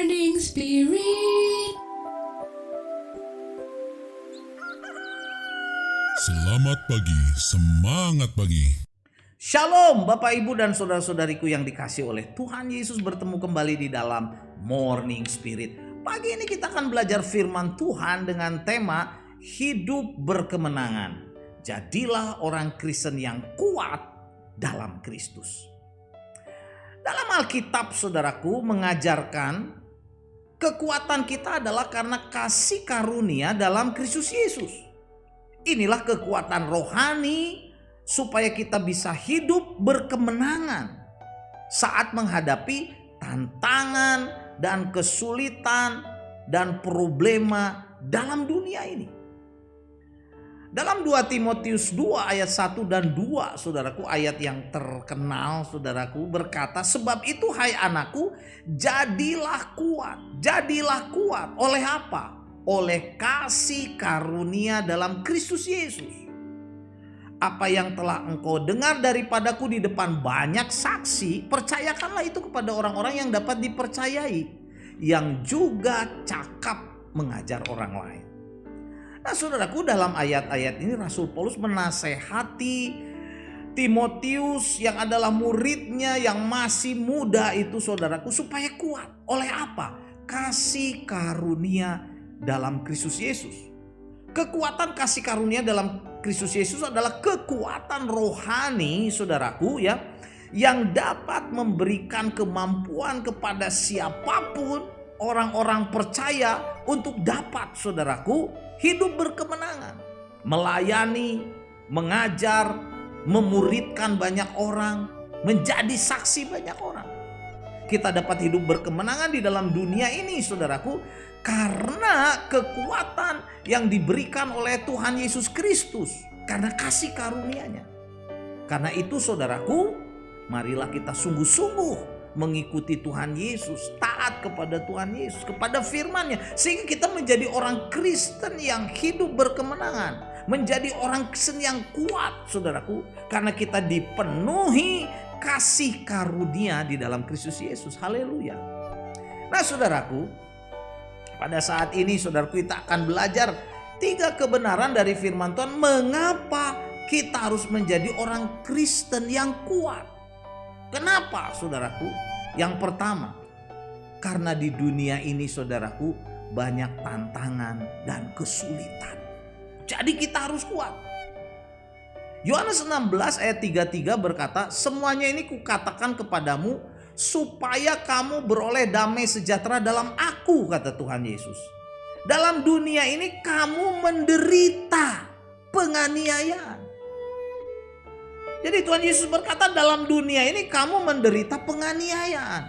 Morning Spirit. Selamat pagi, semangat pagi. Shalom Bapak Ibu dan saudara-saudariku yang dikasih oleh Tuhan Yesus, bertemu kembali di dalam Morning Spirit. Pagi ini kita akan belajar firman Tuhan dengan tema hidup berkemenangan. Jadilah orang Kristen yang kuat dalam Kristus. Dalam Alkitab saudaraku mengajarkan kekuatan kita adalah karena kasih karunia dalam Kristus Yesus. Inilah kekuatan rohani supaya kita bisa hidup berkemenangan saat menghadapi tantangan dan kesulitan dan problema dalam dunia ini. Dalam 2 Timotius 2 ayat 1 dan 2 saudaraku, ayat yang terkenal saudaraku, berkata, sebab itu hai anakku, jadilah kuat. Jadilah kuat oleh apa? Oleh kasih karunia dalam Kristus Yesus. Apa yang telah engkau dengar daripadaku di depan banyak saksi, percayakanlah itu kepada orang-orang yang dapat dipercayai, yang juga cakap mengajar orang lain. Nah saudaraku, dalam ayat-ayat ini Rasul Paulus menasehati Timotius yang adalah muridnya yang masih muda itu saudaraku, supaya kuat. Oleh apa? Kasih karunia dalam Kristus Yesus. Kekuatan kasih karunia dalam Kristus Yesus adalah kekuatan rohani saudaraku ya, yang dapat memberikan kemampuan kepada siapapun orang-orang percaya untuk dapat saudaraku hidup berkemenangan, melayani, mengajar, memuridkan banyak orang, menjadi saksi banyak orang. Kita dapat hidup berkemenangan di dalam dunia ini saudaraku karena kekuatan yang diberikan oleh Tuhan Yesus Kristus, karena kasih karunia-Nya. Karena itu saudaraku, marilah kita sungguh-sungguh mengikuti Tuhan Yesus, taat kepada Tuhan Yesus, kepada firman-Nya, sehingga kita menjadi orang Kristen yang hidup berkemenangan, menjadi orang Kristen yang kuat saudaraku, karena kita dipenuhi kasih karunia di dalam Kristus Yesus. Haleluya. Nah saudaraku, pada saat ini saudaraku kita akan belajar 3 kebenaran dari firman Tuhan mengapa kita harus menjadi orang Kristen yang kuat. Kenapa saudaraku? Yang pertama, karena di dunia ini saudaraku banyak tantangan dan kesulitan. Jadi kita harus kuat. Yohanes 16 ayat 33 berkata, semuanya ini kukatakan kepadamu supaya kamu beroleh damai sejahtera dalam aku, kata Tuhan Yesus. Dalam dunia ini kamu menderita penganiayaan. Jadi Tuhan Yesus berkata, dalam dunia ini kamu menderita penganiayaan,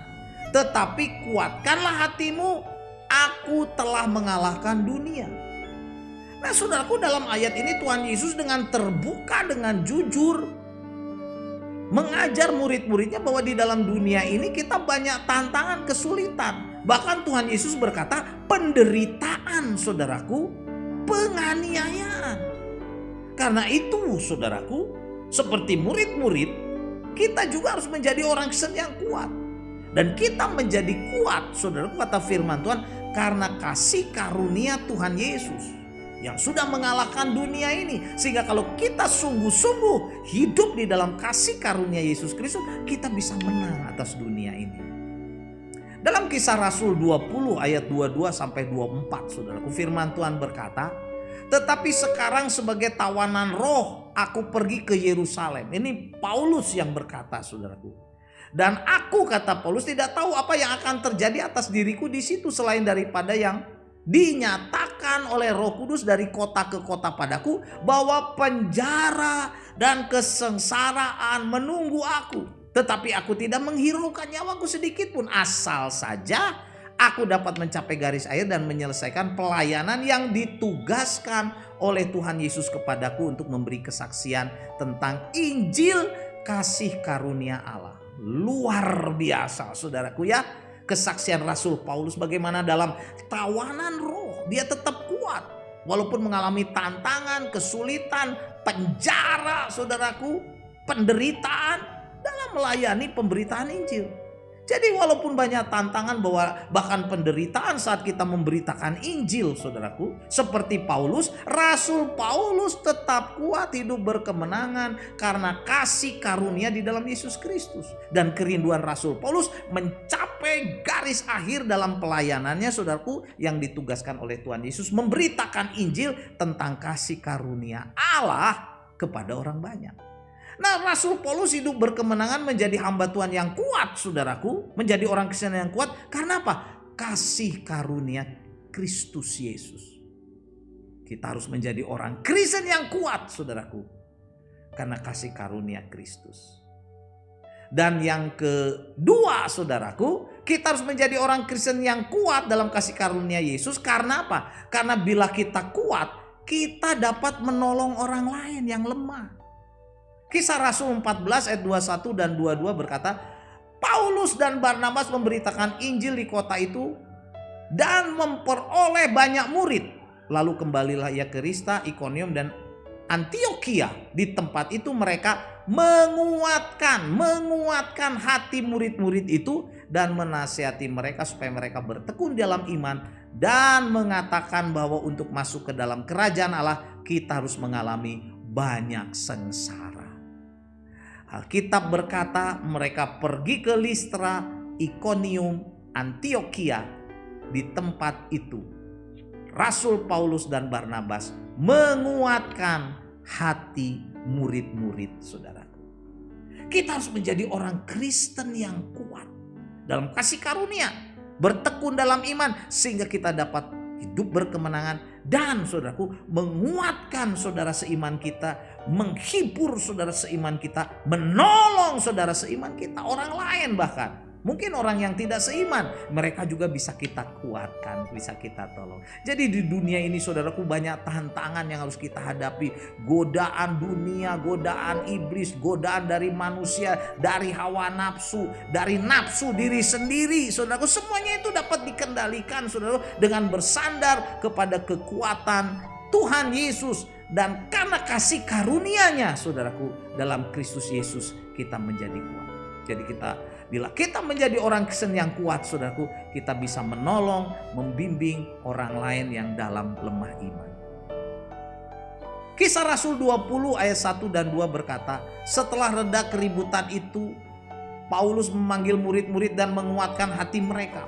tetapi kuatkanlah hatimu, aku telah mengalahkan dunia. Nah saudaraku, dalam ayat ini Tuhan Yesus dengan terbuka, dengan jujur mengajar murid-muridnya bahwa di dalam dunia ini kita banyak tantangan, kesulitan. Bahkan Tuhan Yesus berkata penderitaan saudaraku, penganiayaan. Karena itu saudaraku, seperti murid-murid, kita juga harus menjadi orang Kristen yang kuat. Dan kita menjadi kuat, saudaraku, kata firman Tuhan, karena kasih karunia Tuhan Yesus yang sudah mengalahkan dunia ini. Sehingga kalau kita sungguh-sungguh hidup di dalam kasih karunia Yesus Kristus, kita bisa menang atas dunia ini. Dalam Kisah Rasul 20 ayat 22 sampai 24, saudaraku, firman Tuhan berkata, tetapi sekarang sebagai tawanan roh aku pergi ke Yerusalem. Ini Paulus yang berkata saudaraku. Dan aku, kata Paulus, tidak tahu apa yang akan terjadi atas diriku di situ selain daripada yang dinyatakan oleh Roh Kudus dari kota ke kota padaku, bahwa penjara dan kesengsaraan menunggu aku. Tetapi aku tidak menghiraukan nyawaku sedikit pun, asal saja aku dapat mencapai garis akhir dan menyelesaikan pelayanan yang ditugaskan oleh Tuhan Yesus kepadaku untuk memberi kesaksian tentang Injil kasih karunia Allah. Luar biasa saudaraku ya, kesaksian Rasul Paulus bagaimana dalam tawanan roh dia tetap kuat walaupun mengalami tantangan, kesulitan, penjara saudaraku, penderitaan dalam melayani pemberitaan Injil. Jadi walaupun banyak tantangan bahkan penderitaan saat kita memberitakan Injil, saudaraku, seperti Paulus, Rasul Paulus tetap kuat hidup berkemenangan karena kasih karunia di dalam Yesus Kristus. Dan kerinduan Rasul Paulus mencapai garis akhir dalam pelayanannya, saudaraku, yang ditugaskan oleh Tuhan Yesus memberitakan Injil tentang kasih karunia Allah kepada orang banyak. Nah, Rasul Paulus hidup berkemenangan menjadi hamba Tuhan yang kuat, saudaraku. Menjadi orang Kristen yang kuat. Karena apa? Kasih karunia Kristus Yesus. Kita harus menjadi orang Kristen yang kuat, saudaraku. Karena kasih karunia Kristus. Dan yang kedua, saudaraku, kita harus menjadi orang Kristen yang kuat dalam kasih karunia Yesus. Karena apa? Karena bila kita kuat, kita dapat menolong orang lain yang lemah. Kisah Rasul 14 ayat 21 dan 22 berkata, Paulus dan Barnabas memberitakan Injil di kota itu dan memperoleh banyak murid. Lalu kembalilah ia ke Listra, Ikonium dan Antiokhia. Di tempat itu mereka menguatkan hati murid-murid itu dan menasihati mereka supaya mereka bertekun dalam iman dan mengatakan bahwa untuk masuk ke dalam kerajaan Allah kita harus mengalami banyak sengsara. Alkitab berkata mereka pergi ke Listra, Ikonium, Antiokhia. Di tempat itu Rasul Paulus dan Barnabas menguatkan hati murid-murid, saudaraku. Kita harus menjadi orang Kristen yang kuat dalam kasih karunia, bertekun dalam iman sehingga kita dapat hidup berkemenangan dan, saudaraku, menguatkan saudara seiman kita, menghibur saudara seiman kita, menolong saudara seiman kita, orang lain bahkan. Mungkin orang yang tidak seiman, mereka juga bisa kita kuatkan, bisa kita tolong. Jadi di dunia ini, saudaraku, banyak tantangan yang harus kita hadapi. Godaan dunia, godaan iblis, godaan dari manusia, dari hawa nafsu, dari nafsu diri sendiri, saudaraku. Semuanya itu dapat dikendalikan, saudaraku, dengan bersandar kepada kekuatan Tuhan Yesus. Dan karena kasih karunia-Nya, saudaraku, dalam Kristus Yesus kita menjadi kuat. Jadi bila kita menjadi orang Kristen yang kuat, saudaraku, kita bisa menolong, membimbing orang lain yang dalam lemah iman. Kisah Rasul 20 ayat 1 dan 2 berkata, setelah reda keributan itu, Paulus memanggil murid-murid dan menguatkan hati mereka.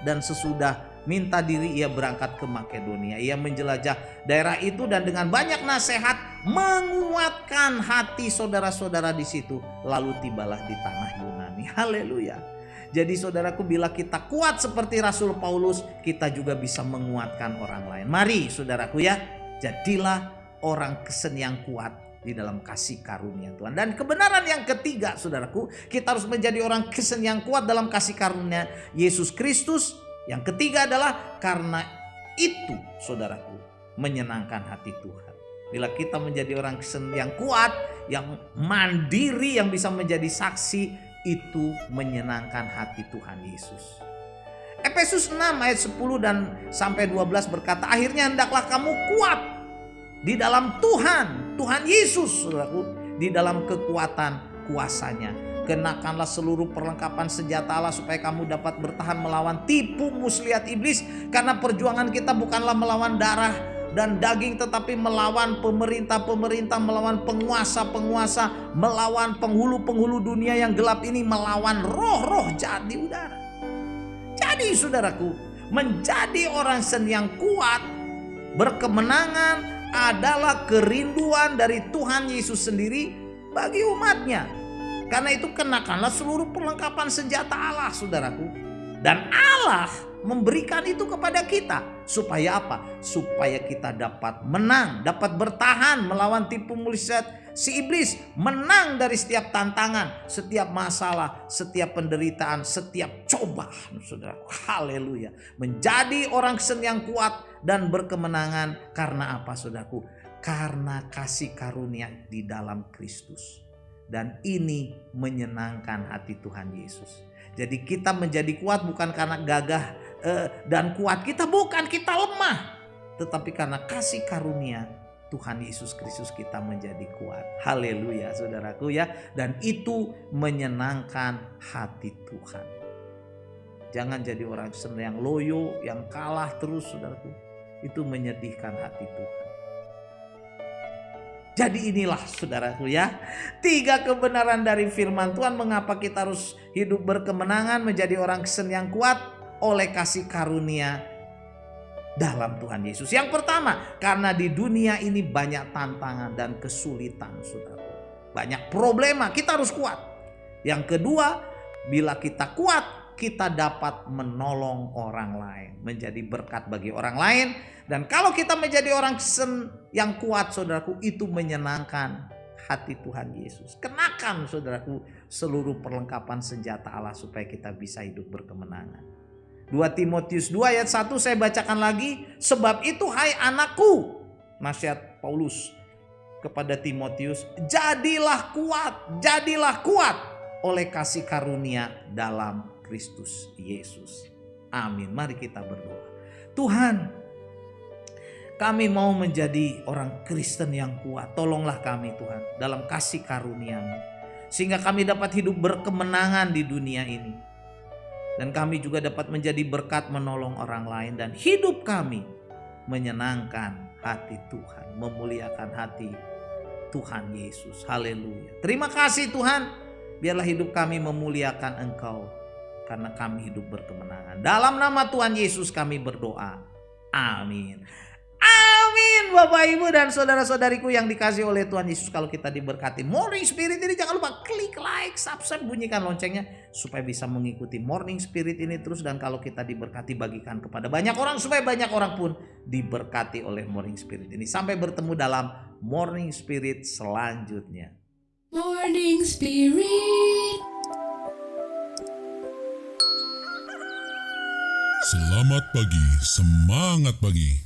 Dan sesudah minta diri ia berangkat ke Makedonia. Ia menjelajah daerah itu dan dengan banyak nasihat menguatkan hati saudara-saudara di situ. Lalu tibalah di tanah Yunani. Haleluya. Jadi saudaraku, bila kita kuat seperti Rasul Paulus, kita juga bisa menguatkan orang lain. Mari saudaraku ya, jadilah orang Kristen yang kuat di dalam kasih karunia Tuhan. Dan kebenaran yang ketiga, saudaraku, kita harus menjadi orang Kristen yang kuat dalam kasih karunia Yesus Kristus. Yang ketiga adalah karena itu, saudaraku, menyenangkan hati Tuhan. Bila kita menjadi orang Kristen yang kuat, yang mandiri, yang bisa menjadi saksi, itu menyenangkan hati Tuhan Yesus. Efesus 6 ayat 10 dan sampai 12 berkata, akhirnya hendaklah kamu kuat di dalam Tuhan Yesus, saudaraku, di dalam kekuatan kuasanya. Kenakanlah seluruh perlengkapan senjata Allah supaya kamu dapat bertahan melawan tipu muslihat iblis. Karena perjuangan kita bukanlah melawan darah dan daging, tetapi melawan pemerintah-pemerintah, melawan penguasa-penguasa, melawan penghulu-penghulu dunia yang gelap ini, melawan roh-roh jahat di udara. Jadi saudaraku, menjadi orang Kristen yang kuat, berkemenangan adalah kerinduan dari Tuhan Yesus sendiri bagi umatnya. Karena itu kenakanlah seluruh perlengkapan senjata Allah, saudaraku. Dan Allah memberikan itu kepada kita. Supaya apa? Supaya kita dapat menang, dapat bertahan melawan tipu muslihat si iblis. Menang dari setiap tantangan, setiap masalah, setiap penderitaan, setiap cobaan, saudaraku. Haleluya. Menjadi orang Kristen yang kuat dan berkemenangan. Karena apa, saudaraku? Karena kasih karunia di dalam Kristus. Dan ini menyenangkan hati Tuhan Yesus. Jadi kita menjadi kuat bukan karena gagah dan kuat kita, bukan, kita lemah. Tetapi karena kasih karunia Tuhan Yesus Kristus kita menjadi kuat. Haleluya saudaraku ya. Dan itu menyenangkan hati Tuhan. Jangan jadi orang Kristen yang loyo, yang kalah terus saudaraku. Itu menyedihkan hati Tuhan. Jadi inilah saudaraku ya. 3 kebenaran dari firman Tuhan mengapa kita harus hidup berkemenangan menjadi orang Kristen yang kuat oleh kasih karunia dalam Tuhan Yesus. Yang pertama, karena di dunia ini banyak tantangan dan kesulitan saudara. Banyak problema, kita harus kuat. Yang kedua, bila kita kuat, kita dapat menolong orang lain. Menjadi berkat bagi orang lain. Dan kalau kita menjadi orang Kristen yang kuat saudaraku, itu menyenangkan hati Tuhan Yesus. Kenakan saudaraku seluruh perlengkapan senjata Allah supaya kita bisa hidup berkemenangan. 2 Timotius 2 ayat 1 saya bacakan lagi. Sebab itu hai anakku, nasihat Paulus kepada Timotius, jadilah kuat oleh kasih karunia dalam Kristus Yesus. Amin. Mari kita berdoa. Tuhan, kami mau menjadi orang Kristen yang kuat. Tolonglah kami Tuhan dalam kasih karunia-Mu, sehingga kami dapat hidup berkemenangan di dunia ini. Dan kami juga dapat menjadi berkat menolong orang lain. Dan hidup kami menyenangkan hati Tuhan. Memuliakan hati Tuhan Yesus. Haleluya. Terima kasih Tuhan. Biarlah hidup kami memuliakan Engkau. Karena kami hidup berkemenangan. Dalam nama Tuhan Yesus kami berdoa. Amin. Amin Bapak Ibu dan saudara-saudariku yang dikasih oleh Tuhan Yesus. Kalau kita diberkati Morning Spirit ini, jangan lupa klik like, subscribe, bunyikan loncengnya supaya bisa mengikuti Morning Spirit ini terus. Dan kalau kita diberkati, bagikan kepada banyak orang supaya banyak orang pun diberkati oleh Morning Spirit ini. Sampai bertemu dalam Morning Spirit selanjutnya. Morning Spirit. Selamat pagi, semangat pagi.